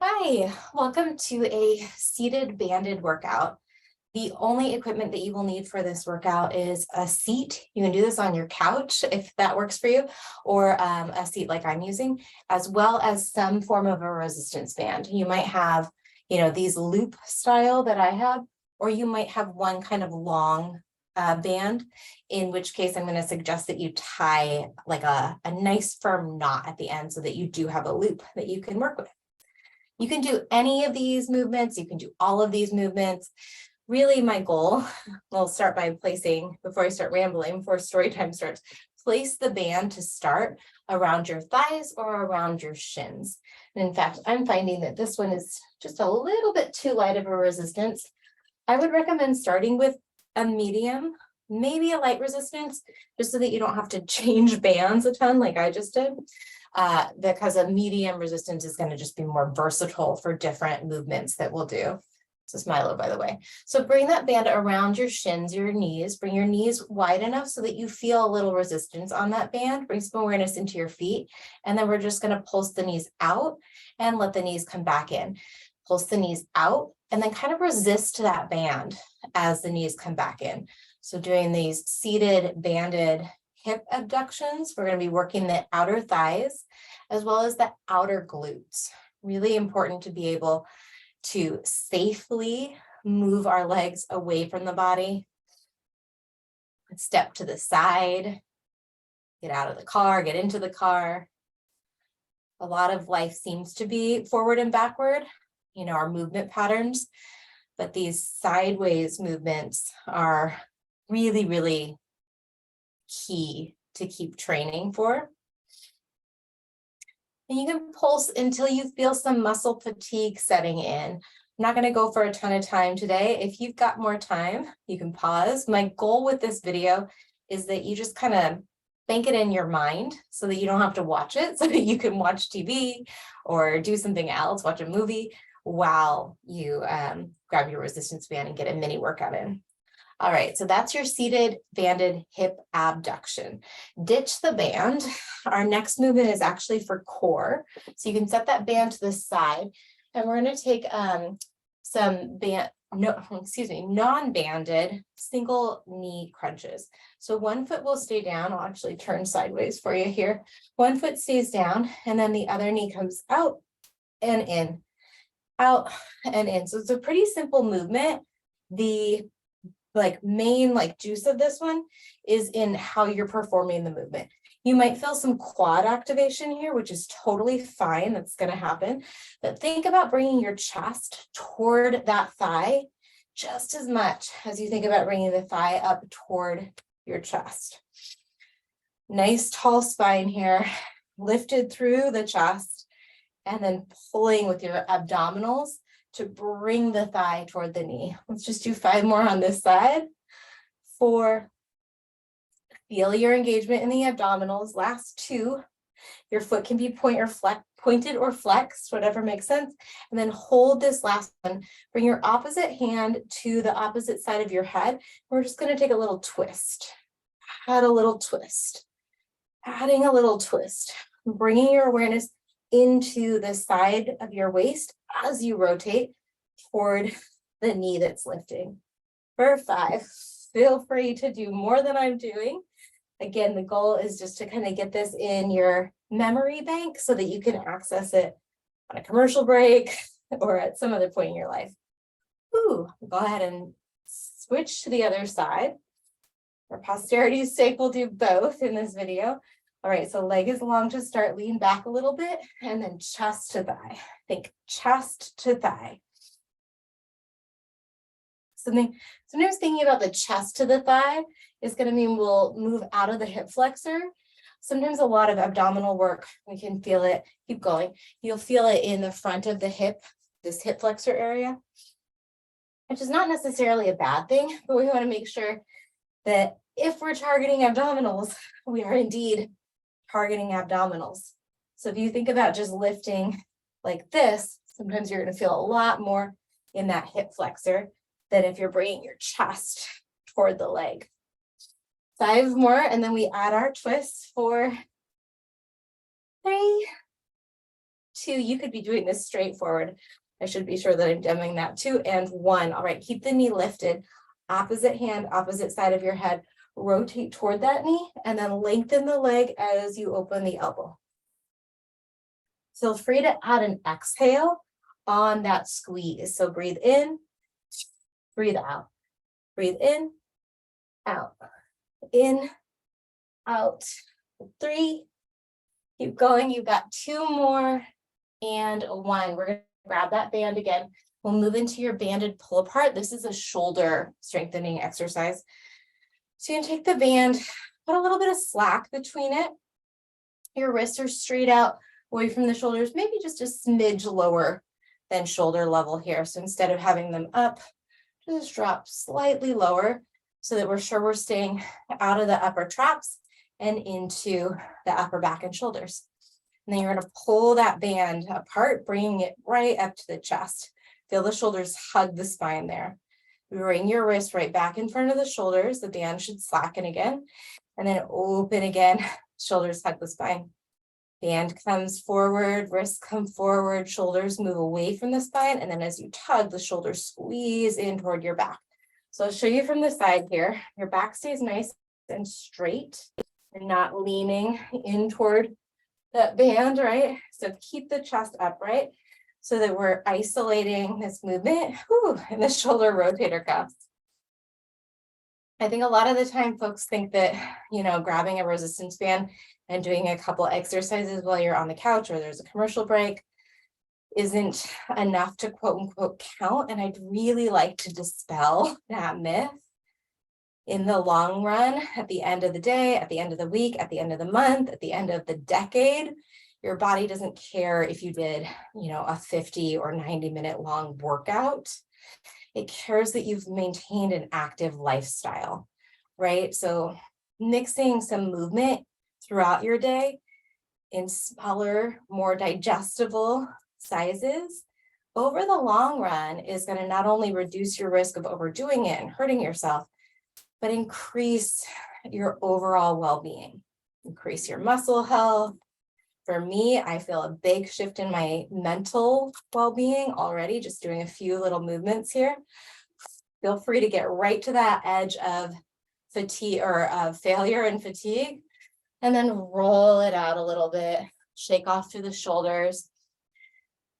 Hi, welcome to a seated banded workout. The only equipment that you will need for this workout is a seat. You can do this on your couch if that works for you, or a seat like I'm using, as well as some form of a resistance band. You might have, these loop style that I have, or you might have one kind of long band, in which case I'm going to suggest that you tie like a nice firm knot at the end so that you do have a loop that you can work with. You can do any of these movements. You can do all of these movements. Really, my goal, we'll start by placing, before I start rambling, before story time starts, place the band to start around your thighs or around your shins. And in fact, I'm finding that this one is just a little bit too light of a resistance. I would recommend starting with a medium, maybe a light resistance, just so that you don't have to change bands a ton like I just did. Because a medium resistance is going to just be more versatile for different movements that we'll do. This is Milo, by the way. So bring that band around your shins, your knees. Bring your knees wide enough so that you feel a little resistance on that band. Bring some awareness into your feet. And then we're just going to pulse the knees out and let the knees come back in. Pulse the knees out and then kind of resist that band as the knees come back in. So doing these seated, banded hip abductions, we're going to be working the outer thighs as well as the outer glutes. Really important to be able to safely move our legs away from the body. Step to the side, get out of the car, get into the car. A lot of life seems to be forward and backward, our movement patterns, but these sideways movements are really, really key to keep training for. And you can pulse until you feel some muscle fatigue setting in. I'm not going to go for a ton of time today. If you've got more time, you can pause. My goal with this video is that you just kind of bank it in your mind so that you don't have to watch it, so that you can watch TV or do something else, watch a movie while you grab your resistance band and get a mini workout in. All right, so that's your seated banded hip abduction. Ditch the band. Our next movement is actually for core. So you can set that band to the side, and we're going to take non-banded single knee crunches. So one foot will stay down. I'll actually turn sideways for you here. One foot stays down, and then the other knee comes out and in, out and in. So it's a pretty simple movement. The main juice of this one is in how you're performing the movement. You might feel some quad activation here, which is totally fine. That's going to happen. But think about bringing your chest toward that thigh just as much as you think about bringing the thigh up toward your chest. Nice tall spine here, lifted through the chest, and then pulling with your abdominals to bring the thigh toward the knee. Let's just do 5 more on this side. 4. Feel your engagement in the abdominals. Last 2. Your foot can be pointed or flexed, whatever makes sense. And then hold this last one. Bring your opposite hand to the opposite side of your head. We're just going to take a little twist. Add a little twist. Adding a little twist. Bringing your awareness into the side of your waist as you rotate toward the knee that's lifting. For 5, feel free to do more than I'm doing. Again, the goal is just to kind of get this in your memory bank so that you can access it on a commercial break or at some other point in your life. Go ahead and switch to the other side. For posterity's sake, we'll do both in this video. All right, so leg is long to start, lean back a little bit, and then chest to thigh. Think chest to thigh. Sometimes thinking about the chest to the thigh is going to mean we'll move out of the hip flexor. Sometimes a lot of abdominal work, we can feel it. Keep going. You'll feel it in the front of the hip, this hip flexor area, which is not necessarily a bad thing, but we want to make sure that if we're targeting abdominals, we are indeed targeting abdominals. So if you think about just lifting like this, sometimes you're going to feel a lot more in that hip flexor than if you're bringing your chest toward the leg. 5 more, and then we add our twist for 3, 2, you could be doing this straight forward. I should be sure that I'm demoing that. 2 and 1. All right, keep the knee lifted. Opposite hand, opposite side of your head. Rotate toward that knee and then lengthen the leg as you open the elbow. Feel free to add an exhale on that squeeze. So breathe in, breathe out. Breathe in, out, out. 3. Keep going. You've got 2 more and 1. We're going to grab that band again. We'll move into your banded pull apart. This is a shoulder strengthening exercise. So you can take the band, put a little bit of slack between it. Your wrists are straight out away from the shoulders, maybe just a smidge lower than shoulder level here. So instead of having them up, just drop slightly lower so that we're sure we're staying out of the upper traps and into the upper back and shoulders. And then you're going to pull that band apart, bringing it right up to the chest. Feel the shoulders hug the spine there. Bring your wrist right back in front of the shoulders. The band should slacken again. And then open again. Shoulders hug the spine. Band comes forward, wrists come forward, shoulders move away from the spine. And then as you tug, the shoulders squeeze in toward your back. So I'll show you from the side here. Your back stays nice and straight. You're not leaning in toward that band, right? So keep the chest upright so that we're isolating this movement in the shoulder rotator cuffs. I think a lot of the time folks think that, grabbing a resistance band and doing a couple exercises while you're on the couch or there's a commercial break isn't enough to quote unquote count. And I'd really like to dispel that myth. In the long run, at the end of the day, at the end of the week, at the end of the month, at the end of the decade, your body doesn't care if you did, a 50 or 90-minute long workout. It cares that you've maintained an active lifestyle, right? So mixing some movement throughout your day in smaller, more digestible sizes over the long run is going to not only reduce your risk of overdoing it and hurting yourself, but increase your overall well-being, increase your muscle health. For me, I feel a big shift in my mental well-being already, just doing a few little movements here. Feel free to get right to that edge of fatigue or of failure and fatigue, and then roll it out a little bit, shake off through the shoulders.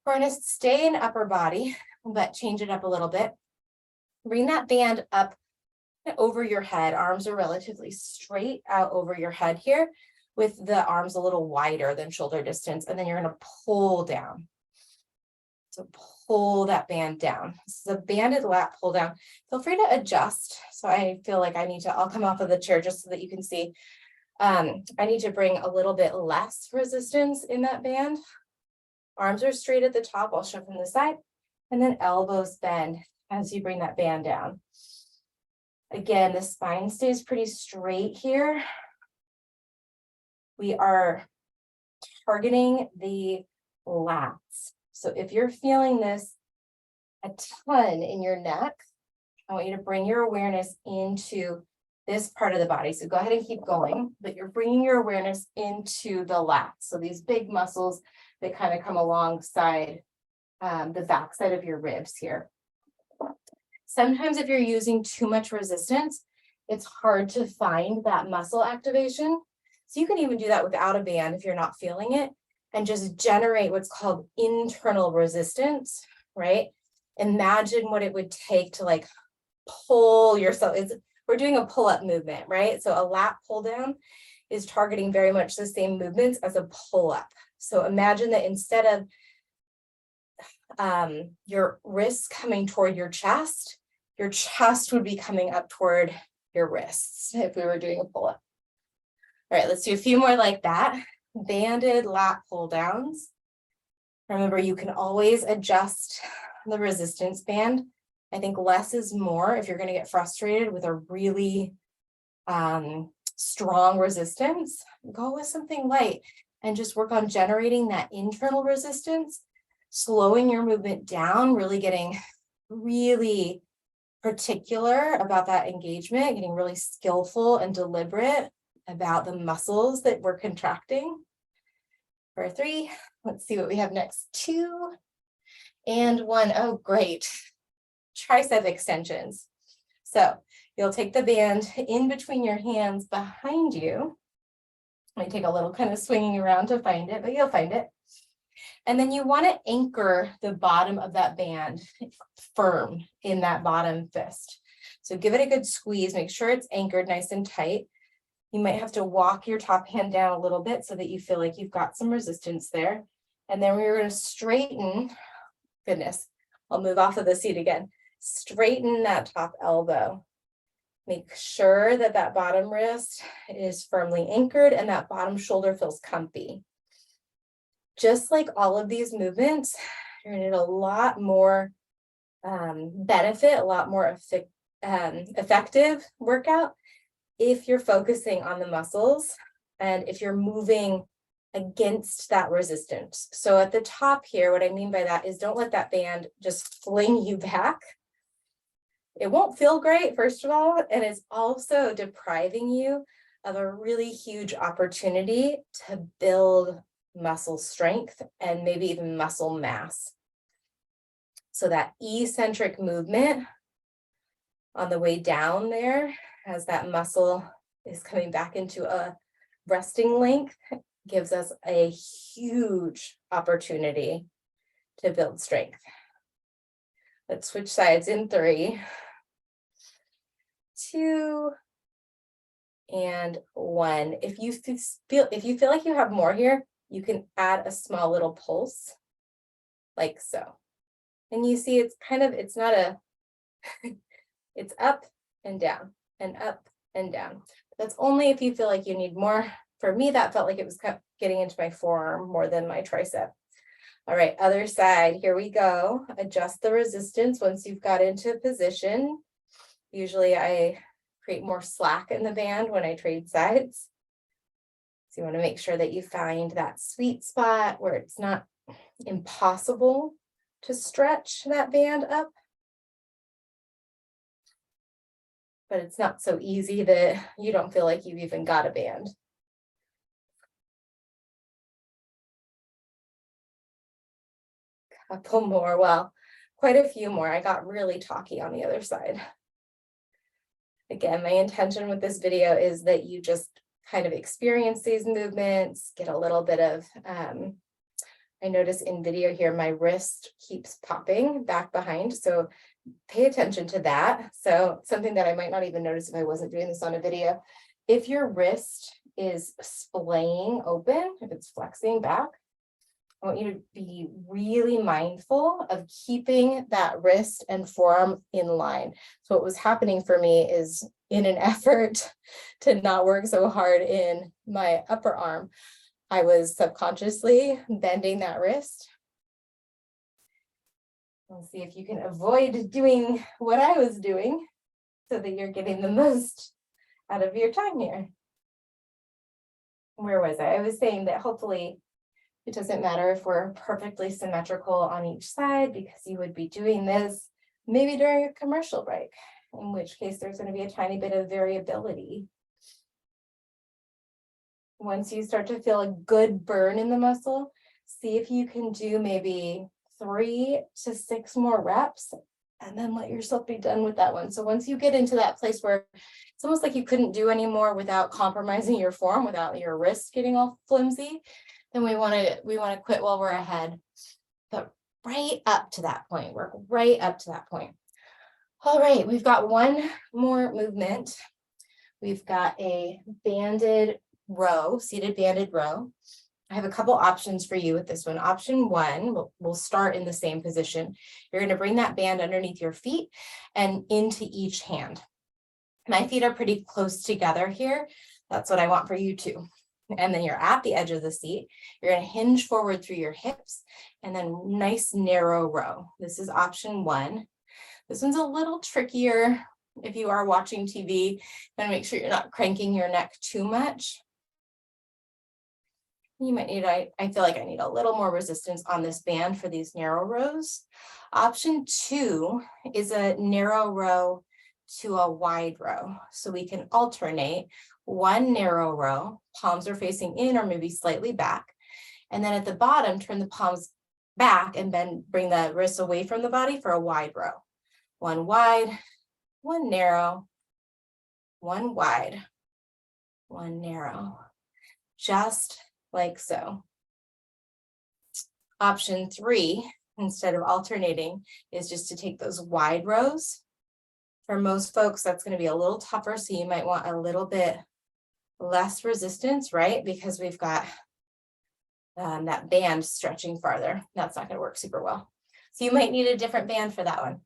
We're going to stay in upper body, but change it up a little bit. Bring that band up over your head. Arms are relatively straight out over your head here, with the arms a little wider than shoulder distance, and then you're going to pull down. So pull that band down. This is a banded lat pull down. Feel free to adjust. So I feel like I'll come off of the chair just so that you can see. I need to bring a little bit less resistance in that band. Arms are straight at the top. I'll show from the side, and then elbows bend as you bring that band down. Again, the spine stays pretty straight here. We are targeting the lats. So if you're feeling this a ton in your neck, I want you to bring your awareness into this part of the body. So go ahead and keep going, but you're bringing your awareness into the lats. So these big muscles that kind of come alongside the backside of your ribs here. Sometimes if you're using too much resistance, it's hard to find that muscle activation. So you can even do that without a band if you're not feeling it, and just generate what's called internal resistance, right? Imagine what it would take to pull yourself. We're doing a pull-up movement, right? So a lat pull down is targeting very much the same movements as a pull-up. So imagine that instead of your wrists coming toward your chest would be coming up toward your wrists if we were doing a pull-up. All right, let's do a few more like that. Banded lat pull downs. Remember, you can always adjust the resistance band. I think less is more if you're going to get frustrated with a really strong resistance. Go with something light and just work on generating that internal resistance, slowing your movement down, really getting really particular about that engagement, getting really skillful and deliberate about the muscles that we're contracting. for 3. Let's see what we have next. 2 and 1. Oh, great. Tricep extensions. So you'll take the band in between your hands behind you. Might take a little kind of swinging around to find it, but you'll find it. And then you want to anchor the bottom of that band firm in that bottom fist. So give it a good squeeze, make sure it's anchored nice and tight. You might have to walk your top hand down a little bit so that you feel like you've got some resistance there. And then we're going to straighten, goodness, I'll move off of the seat again. Straighten that top elbow. Make sure that that bottom wrist is firmly anchored and that bottom shoulder feels comfy. Just like all of these movements, you're going to need a lot more benefit, a lot more effective workout if you're focusing on the muscles and if you're moving against that resistance. So at the top here, what I mean by that is don't let that band just fling you back. It won't feel great, first of all, and it's also depriving you of a really huge opportunity to build muscle strength and maybe even muscle mass. So that eccentric movement on the way down there, as that muscle is coming back into a resting length, gives us a huge opportunity to build strength. Let's switch sides in 3, 2, and 1. If you feel like you have more here, you can add a small little pulse, like so. And you see it's not a, it's up and down and up and down. That's only if you feel like you need more. For me, that felt like it was getting into my forearm more than my tricep. All right, other side, here we go. Adjust the resistance once you've got into position. Usually I create more slack in the band when I trade sides. So you want to make sure that you find that sweet spot where it's not impossible to stretch that band up, but it's not so easy that you don't feel like you've even got a band. Couple more, well, quite a few more. I got really talky on the other side. Again, my intention with this video is that you just kind of experience these movements, get a little bit of, I notice in video here, my wrist keeps popping back behind. So pay attention to that. So something that I might not even notice if I wasn't doing this on a video. If your wrist is splaying open, if it's flexing back, I want you to be really mindful of keeping that wrist and forearm in line. So what was happening for me is, in an effort to not work so hard in my upper arm, I was subconsciously bending that wrist. Let's see if you can avoid doing what I was doing so that you're getting the most out of your time here. Where was I? I was saying that hopefully it doesn't matter if we're perfectly symmetrical on each side, because you would be doing this maybe during a commercial break, in which case there's going to be a tiny bit of variability. Once you start to feel a good burn in the muscle, see if you can do maybe 3 to 6 more reps, and then let yourself be done with that one. So once you get into that place where it's almost like you couldn't do anymore without compromising your form, without your wrists getting all flimsy, then we want to quit while we're ahead. But right up to that point, work right up to that point. All right, we've got one more movement. We've got a banded row, seated banded row. I have a couple options for you with this one. Option 1, we'll start in the same position. You're going to bring that band underneath your feet and into each hand. My feet are pretty close together here. That's what I want for you too. And then you're at the edge of the seat. You're going to hinge forward through your hips and then nice narrow row. This is option 1. This one's a little trickier if you are watching TV. Then make sure you're not cranking your neck too much. You might need, I feel like I need a little more resistance on this band for these narrow rows. Option 2 is a narrow row to a wide row. So we can alternate one narrow row, palms are facing in or maybe slightly back. And then at the bottom, turn the palms back and then bring the wrists away from the body for a wide row. One wide, one narrow, one wide, one narrow, just like so. Option 3, instead of alternating, is just to take those wide rows. For most folks, that's going to be a little tougher, so you might want a little bit less resistance, right? Because we've got that band stretching farther. That's not going to work super well. So you might need a different band for that one.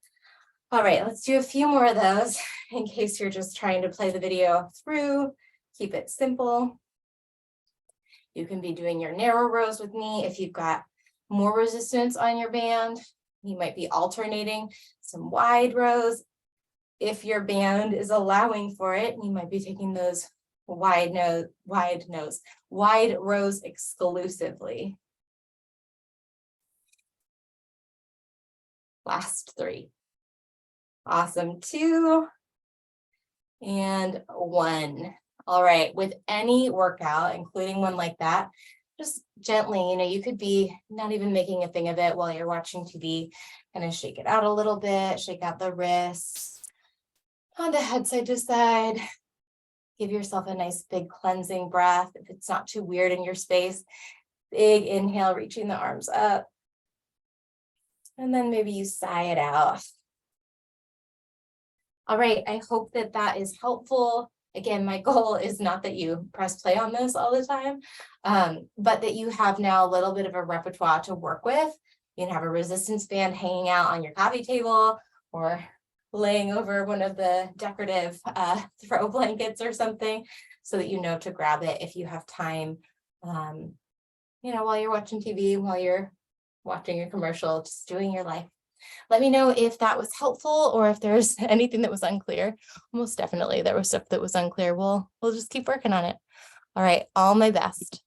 All right, let's do a few more of those in case you're just trying to play the video through. Keep it simple. You can be doing your narrow rows with me. If you've got more resistance on your band, you might be alternating some wide rows. If your band is allowing for it, you might be taking those wide rows exclusively. Last 3. Awesome. 2 and 1. All right, with any workout, including one like that, just gently, you could be not even making a thing of it while you're watching TV, kind of shake it out a little bit, shake out the wrists, on the head side to side. Give yourself a nice big cleansing breath. If it's not too weird in your space, big inhale, reaching the arms up. And then maybe you sigh it out. All right, I hope that that is helpful. Again, my goal is not that you press play on this all the time, but that you have now a little bit of a repertoire to work with. You can have a resistance band hanging out on your coffee table or laying over one of the decorative throw blankets or something, so that you know to grab it if you have time, while you're watching TV, while you're watching your commercial, just doing your life. Let me know if that was helpful or if there's anything that was unclear. Most definitely there was stuff that was unclear. We'll just keep working on it. All right, all my best.